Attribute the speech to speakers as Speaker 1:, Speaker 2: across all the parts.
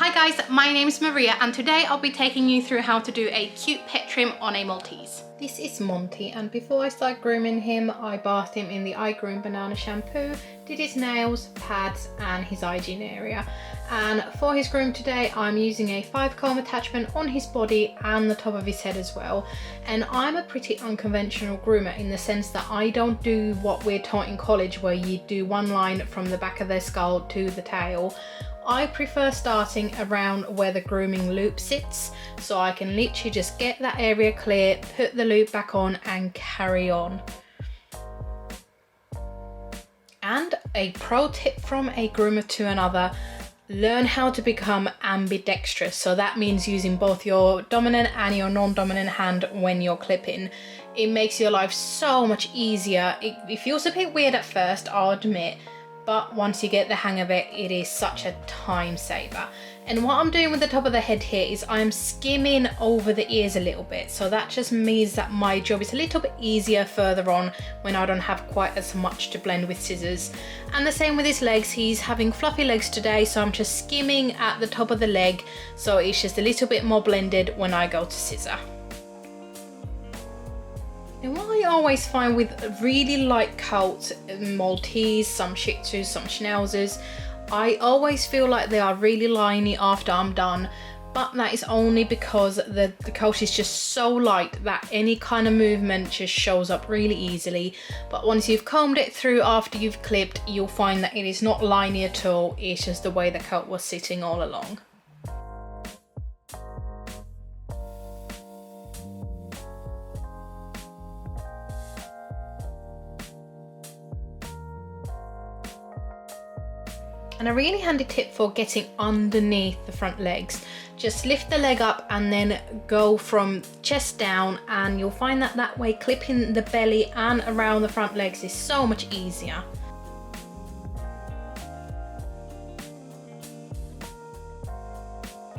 Speaker 1: Hi guys, my name is Maria and today I'll be taking you through how to do a cute pet trim on a Maltese. This is Monty, and before I start grooming him, I bathed him in the Groom banana shampoo, did his nails, pads and his hygiene area. And for his groom today, I'm using a 5-comb attachment on his body and the top of his head as well. And I'm a pretty unconventional groomer in the sense that I don't do what we're taught in college where you do one line from the back of their skull to the tail. I prefer starting around where the grooming loop sits, so I can literally just get that area clear, put the loop back on and carry on. And a pro tip from a groomer to another: learn how to become ambidextrous. So that means using both your dominant and your non-dominant hand when you're clipping. It makes your life so much easier. It feels a bit weird at first, I'll admit, but once you get the hang of it, it is such a time saver. And what I'm doing with the top of the head here is I'm skimming over the ears a little bit. So that just means that my job is a little bit easier further on when I don't have quite as much to blend with scissors. And the same with his legs. He's having fluffy legs today, so I'm just skimming at the top of the leg, so it's just a little bit more blended when I go to scissor. And what I always find with really light coats, Maltese, some Shih Tzus, some Schnauzers, I always feel like they are really liney after I'm done, but that is only because the coat is just so light that any kind of movement just shows up really easily. But once you've combed it through after you've clipped, you'll find that it is not liney at all, it's just the way the coat was sitting all along. And a really handy tip for getting underneath the front legs: just lift the leg up and then go from chest down, and you'll find that that way clipping the belly and around the front legs is so much easier.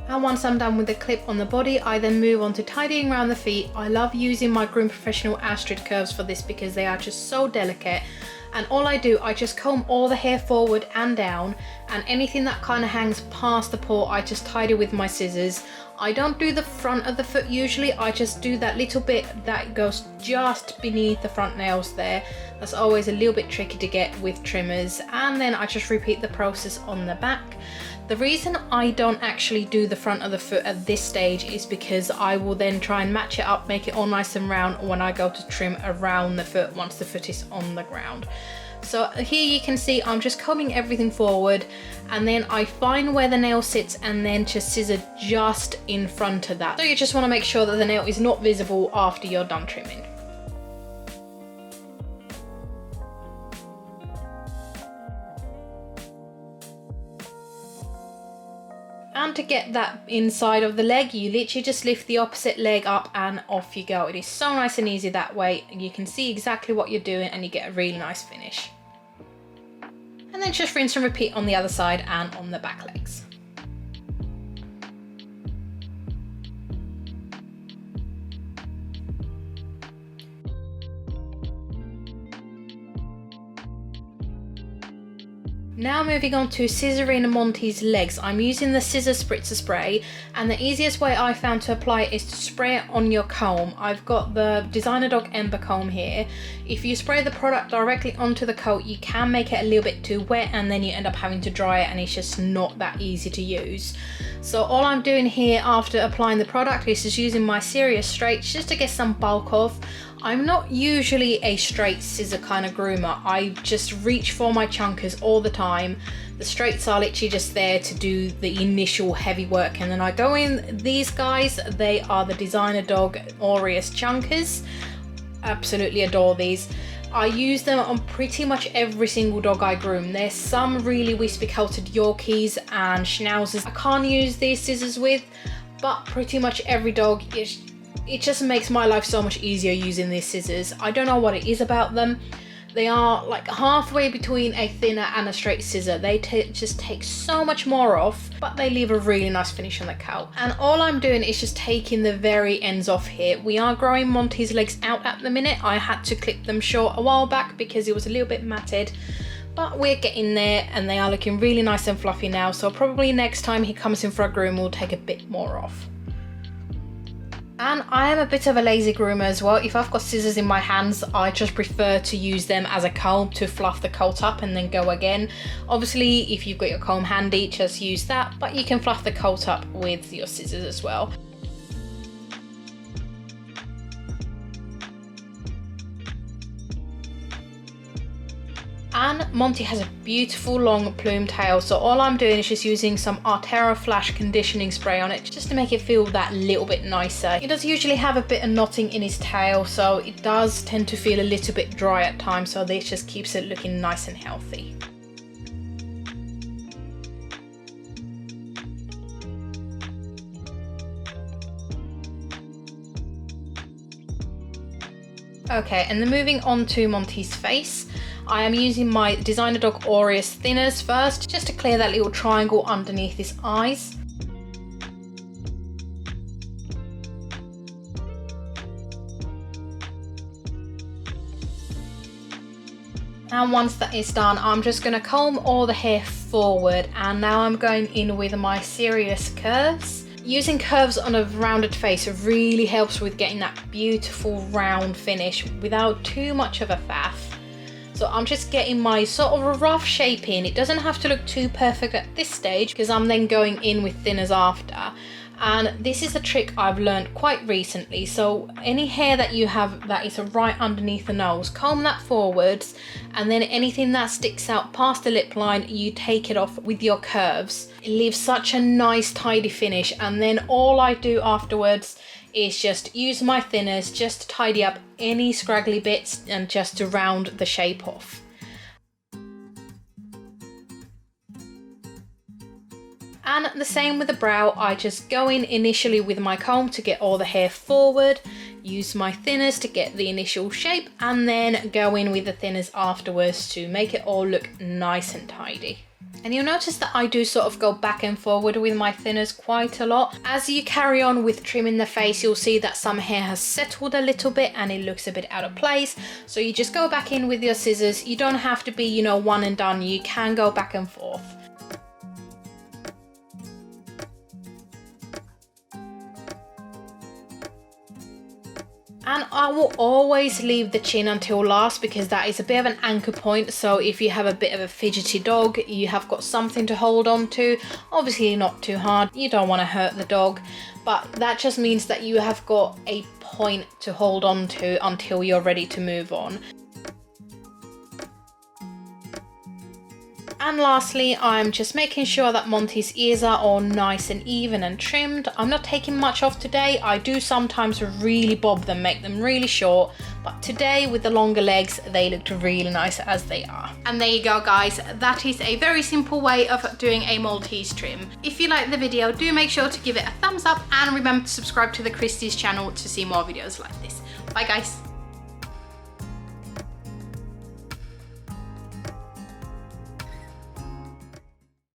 Speaker 1: And once I'm done with the clip on the body, I then move on to tidying around the feet. I love using my Groom Professional Astrid curves for this because they are just so delicate. And all I do, I just comb all the hair forward and down, and anything that kind of hangs past the paw, I just tidy with my scissors. I don't do the front of the foot usually, I just do that little bit that goes just beneath the front nails there. That's always a little bit tricky to get with trimmers, and then I just repeat the process on the back. The reason I don't actually do the front of the foot at this stage is because I will then try and match it up, make it all nice and round when I go to trim around the foot once the foot is on the ground. So here you can see I'm just combing everything forward, and then I find where the nail sits and then just scissor just in front of that. So you just want to make sure that the nail is not visible after you're done trimming. And to get that inside of the leg, you literally just lift the opposite leg up and off you go. It is so nice and easy that way. You can see exactly what you're doing and you get a really nice finish. And then just rinse and repeat on the other side and on the back legs. Now moving on to scissoring Monty's legs, I'm using the scissor spritzer spray, and the easiest way I found to apply it is to spray it on your comb. I've got the Designer Dog Ember comb here. If you spray the product directly onto the coat, you can make it a little bit too wet and then you end up having to dry it, and it's just not that easy to use. So all I'm doing here after applying the product is just using my serious straights just to get some bulk off. I'm not usually a straight scissor kind of groomer. I just reach for my chunkers all the time. The straights are literally just there to do the initial heavy work, and then I go in these guys. They are the Designer Dog Aureus chunkers. Absolutely adore these. I use them on pretty much every single dog I groom. There's some really wispy coated Yorkies and Schnauzers I can't use these scissors with, but pretty much every dog is. It just makes my life so much easier using these scissors. I don't know what it is about them. They are like halfway between a thinner and a straight scissor. They just take so much more off, but they leave a really nice finish on the coat. And all I'm doing is just taking the very ends off here. We are growing Monty's legs out at the minute. I had to clip them short a while back because it was a little bit matted. but we're getting there and they are looking really nice and fluffy now, so probably next time he comes in for a groom we'll take a bit more off. And I am a bit of a lazy groomer as well. If I've got scissors in my hands, I just prefer to use them as a comb to fluff the coat up and then go again. Obviously, if you've got your comb handy, just use that, but you can fluff the coat up with your scissors as well. And Monty has a beautiful long plume tail, so all I'm doing is just using some Artera Flash conditioning spray on it just to make it feel that little bit nicer. He does usually have a bit of knotting in his tail, so it does tend to feel a little bit dry at times, so this just keeps it looking nice and healthy. Okay, and then moving on to Monty's face, I am using my Designer Dog Aureus thinners first, just to clear that little triangle underneath his eyes. And once that is done, I'm just going to comb all the hair forward, and now I'm going in with my Serious Curves. Using curves on a rounded face really helps with getting that beautiful round finish without too much of a faff. So I'm just getting my sort of a rough shape in. It doesn't have to look too perfect at this stage because I'm then going in with thinners after. And this is a trick I've learned quite recently. So any hair that you have that is right underneath the nose, comb that forwards, and then anything that sticks out past the lip line, you take it off with your curves. It leaves such a nice tidy finish, and then all I do afterwards is just use my thinners just to tidy up any scraggly bits and just to round the shape off. And the same with the brow, I just go in initially with my comb to get all the hair forward, use my thinners to get the initial shape, and then go in with the thinners afterwards to make it all look nice and tidy. And you'll notice that I do sort of go back and forward with my thinners quite a lot. As you carry on with trimming the face, you'll see that some hair has settled a little bit and it looks a bit out of place. So you just go back in with your scissors. You don't have to be, you know, one and done. You can go back and forth. And I will always leave the chin until last because that is a bit of an anchor point. So if you have a bit of a fidgety dog, you have got something to hold on to. Obviously not too hard, you don't want to hurt the dog, but that just means that you have got a point to hold on to until you're ready to move on. And lastly, I'm just making sure that Monty's ears are all nice and even and trimmed. I'm not taking much off today. I do sometimes really bob them, make them really short, but today with the longer legs, they looked really nice as they are. And there you go guys, that is a very simple way of doing a Maltese trim. If you liked the video, do make sure to give it a thumbs up and remember to subscribe to the Christies channel to see more videos like this. Bye guys.